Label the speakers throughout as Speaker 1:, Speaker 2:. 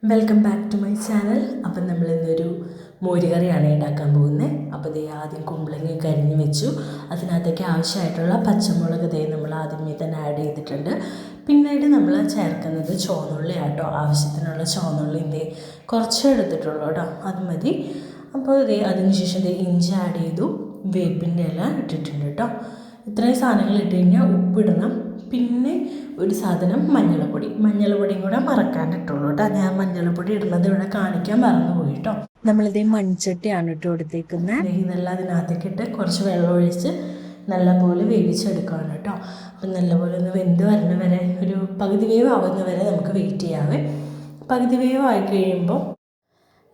Speaker 1: Welcome back to my channel. അപ്പം നമ്മളിന്നൊരു മോരുകറിയാണ് ഉണ്ടാക്കാൻ പോകുന്നത്. അപ്പോൾ ദേ ആദ്യം കുമ്പളങ്ങയൊക്കെ അരിഞ്ഞ് വെച്ചു. അതിനകത്തേക്ക് ആവശ്യമായിട്ടുള്ള പച്ചമുളക് നമ്മൾ ആദ്യമേ തന്നെ ആഡ് ചെയ്തിട്ടുണ്ട്. പിന്നീട് നമ്മൾ ചേർക്കുന്നത് ചുവന്നുള്ളി ആട്ടോ. ആവശ്യത്തിനുള്ള ചുവന്നുള്ളി കുറച്ച് എടുത്തിട്ടുള്ളൂ കേട്ടോ, അത് മതി. അപ്പോൾ അതിനുശേഷം ഇഞ്ചി ആഡ് ചെയ്തു, വേപ്പിൻ്റെ ഇല ഇട്ടിട്ടുണ്ട് കേട്ടോ. ഇത്രയും സാധനങ്ങൾ ഇട്ട് കഴിഞ്ഞാൽ ഉപ്പിടണം. പിന്നെ ഒരു സാധനം മഞ്ഞൾപ്പൊടിയും കൂടെ മറക്കാണ്ടിട്ടുള്ളൂ കേട്ടോ. ഞാൻ മഞ്ഞൾപ്പൊടി ഇടുന്നത് ഇവിടെ കാണിക്കാൻ മറന്നുപോയി കേട്ടോ. നമ്മളിതേ മൺചട്ടിയാണ് ഇട്ട് കൊടുത്തേക്കുന്നത്. ഇതെല്ലാം അതിനകത്തേക്ക് ഇട്ട് കുറച്ച് വെള്ളം ഒഴിച്ച് നല്ലപോലെ വേവിച്ചെടുക്കുകയാണ് കേട്ടോ. അപ്പം നല്ലപോലെ ഒന്ന് വെന്ത് വരണ വരെ, ഒരു പകുതി വേവ് ആവുന്ന വരെ നമുക്ക് വെയിറ്റ് ചെയ്യാവേ. പകുതി വേവ് ആയി കഴിയുമ്പോൾ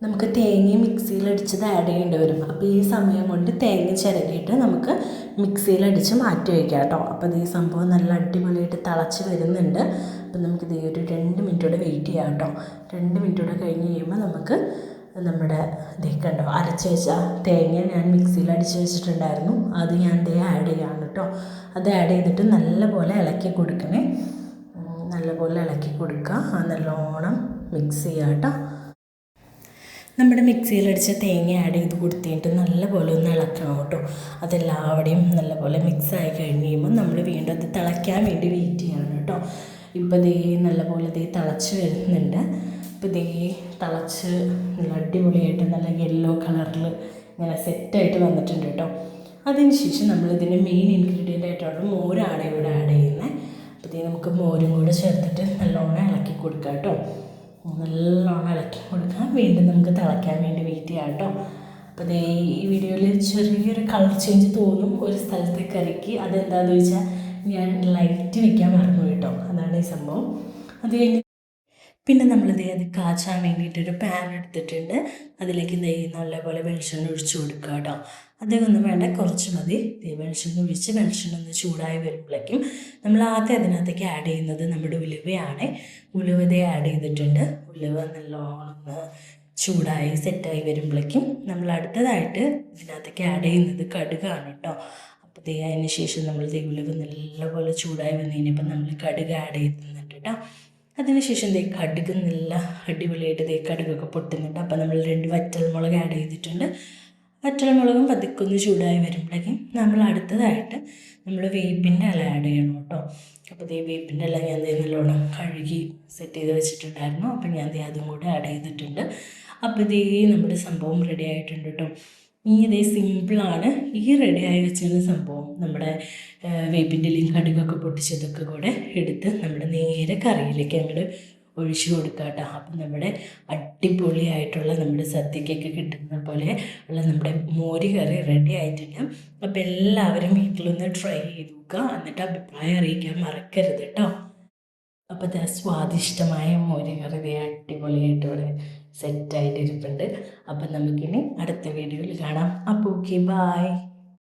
Speaker 1: നമുക്ക് തേങ്ങ മിക്സിയിലടിച്ചത് ആഡ് ചെയ്യേണ്ടി വരും. അപ്പോൾ ഈ സമയം കൊണ്ട് തേങ്ങ ചിരകിയിട്ട് നമുക്ക് മിക്സിയിലടിച്ച് മാറ്റി വയ്ക്കാം കേട്ടോ. അപ്പോൾ ഈ സംഭവം നല്ല അടിപൊളിയായിട്ട് തിളച്ച് വരുന്നുണ്ട്. അപ്പോൾ നമുക്കിത് ഒരു 2 മിനിറ്റോടെ വെയിറ്റ് ചെയ്യാം കേട്ടോ. 2 മിനിറ്റോടെ കഴിഞ്ഞ് കഴിയുമ്പോൾ നമുക്ക് നമ്മുടെ കണ്ടോ അരച്ച് വെച്ച തേങ്ങ ഞാൻ മിക്സിയിൽ അടിച്ച് വെച്ചിട്ടുണ്ടായിരുന്നു, അത് ഞാൻ ആഡ് ചെയ്യാണ് കേട്ടോ. അത് ആഡ് ചെയ്തിട്ട് നല്ലപോലെ ഇളക്കി കൊടുക്കണേ. നല്ലപോലെ ഇളക്കി കൊടുക്കുക, നല്ലോണം മിക്സ് ചെയ്യുക കേട്ടോ. നമ്മുടെ മിക്സിയിലടിച്ച തേങ്ങ ആഡ് ചെയ്ത് കൊടുത്തിട്ട് നല്ലപോലെ ഒന്ന് ഇളക്കണം കേട്ടോ. അതെല്ലാവിടെയും നല്ലപോലെ മിക്സായി കഴിഞ്ഞ് കഴിയുമ്പോൾ നമ്മൾ വീണ്ടും അത് തിളയ്ക്കാൻ വേണ്ടി വെയിറ്റ് ചെയ്യണം കേട്ടോ. ഇപ്പോൾ നല്ലപോലെ തിളച്ച് വരുന്നുണ്ട്. ഇപ്പോൾ തിളച്ച് നല്ല അടിപൊളിയായിട്ട് നല്ല യെല്ലോ കളറിൽ ഇങ്ങനെ സെറ്റായിട്ട് വന്നിട്ടുണ്ട് കേട്ടോ. അതിന് ശേഷം നമ്മളിതിൻ്റെ മെയിൻ ഇൻഗ്രീഡിയൻ്റ് ആയിട്ടുള്ള മോരാണ് ഇവിടെ ആഡ് ചെയ്യുന്നത്. അപ്പോൾ നമുക്ക് മോരും കൂടെ ചേർത്തിട്ട് നല്ലോണം ഇളക്കി കൊടുക്കാം കേട്ടോ. നല്ലോണം ഇളക്കി കൊടുക്കാം. വീണ്ടും നമുക്ക് തിളയ്ക്കാൻ വേണ്ടി വെയിറ്റ് ചെയ്യാം കേട്ടോ. അപ്പോൾ ഈ വീഡിയോയിൽ ചെറിയൊരു കളർ ചേഞ്ച് തോന്നും ഒരു സ്ഥലത്തെ കറിക്ക്. അതെന്താണെന്ന് ചോദിച്ചാൽ ഞാൻ ലൈറ്റ് വയ്ക്കാൻ മറന്നു കേട്ടോ, അതാണ് ഈ സംഭവം. അത് കഴിഞ്ഞ് പിന്നെ അത് കാച്ചാൻ വേണ്ടിയിട്ടൊരു പാൻ എടുത്തിട്ടുണ്ട്. അതിലേക്ക് നല്ലപോലെ വെളിച്ചെണ്ണ ഒഴിച്ച് കൊടുക്കുക കേട്ടോ. അധികമൊന്നും വേണ്ട, കുറച്ച് മതി. വെളിച്ചെണ്ണ ഒഴിച്ച് വെളിച്ചെണ്ണ ഒന്ന് ചൂടായി വരുമ്പോഴേക്കും നമ്മൾ ആദ്യം അതിനകത്തേക്ക് ആഡ് ചെയ്യുന്നത് നമ്മുടെ ഉലുവയാണ്. ഉലുവ ആഡ് ചെയ്തിട്ടുണ്ട്. ഉലുവ നല്ലോണം ചൂടായി സെറ്റായി വരുമ്പോഴേക്കും നമ്മൾ അടുത്തതായിട്ട് ഇതിനകത്തേക്ക് ആഡ് ചെയ്യുന്നത് കടുകാണ് കേട്ടോ. അപ്പോൾ അതിന് ശേഷം നമ്മൾ ഉലുവ നല്ലപോലെ ചൂടായി വന്നു കഴിഞ്ഞപ്പോൾ നമ്മൾ കടുക് ആഡ് ചെയ്യുന്നുണ്ട് കേട്ടോ. അതിനുശേഷം കടുക് നല്ല അടിപൊളിയായിട്ട് കടുകൊക്കെ പൊട്ടുന്നുണ്ട്. അപ്പോൾ നമ്മൾ 2 വറ്റൽമുളക് ആഡ് ചെയ്തിട്ടുണ്ട്. വറ്റൽമുളകും പതുക്കൊന്ന് ചൂടായി വരുമ്പോഴേക്കും നമ്മൾ അടുത്തതായിട്ട് നമ്മൾ വേപ്പിൻ്റെ ഇല ആഡ് ചെയ്യണം കേട്ടോ. അപ്പോൾ വേപ്പിൻ്റെ ഇല ഞാൻ നല്ലോണം കഴുകി സെറ്റ് ചെയ്ത് വെച്ചിട്ടുണ്ടായിരുന്നു. അപ്പോൾ ഞാൻ അതും കൂടെ ആഡ് ചെയ്തിട്ടുണ്ട്. അപ്പോൾ നമ്മുടെ സംഭവം റെഡി ആയിട്ടുണ്ട് കേട്ടോ. ഇനി സിമ്പിളാണ്. ഈ റെഡിയായി വെച്ചിരുന്ന സംഭവം നമ്മുടെ വേപ്പിൻ്റെ ഇലയും കടുകൊക്കെ പൊട്ടിച്ചതൊക്കെ കൂടെ എടുത്ത് നമ്മുടെ നേരെ കറിയിലേക്ക് അങ്ങോട്ട് ഒഴിച്ചു കൊടുക്കുക കേട്ടോ. അപ്പം നമ്മുടെ അടിപൊളിയായിട്ടുള്ള നമ്മുടെ സദ്യക്കൊക്കെ കിട്ടുന്ന പോലെ ഉള്ള നമ്മുടെ മോര് കറി റെഡി ആയിട്ടുണ്ട്. അപ്പോൾ എല്ലാവരും വീട്ടിലൊന്ന് ട്രൈ ചെയ്ത് നോക്കുക, എന്നിട്ട് അഭിപ്രായം അറിയിക്കാൻ മറക്കരുത് കേട്ടോ. അപ്പോൾ സ്വാദിഷ്ടമായ മോര് കറി അടിപൊളിയായിട്ട് ഇവിടെ സെറ്റായിട്ട് ഇരിപ്പുണ്ട്. അപ്പം നമുക്കിനി അടുത്ത വീഡിയോയിൽ കാണാം. അപ്പോൾ ഓക്കെ, ബായ്.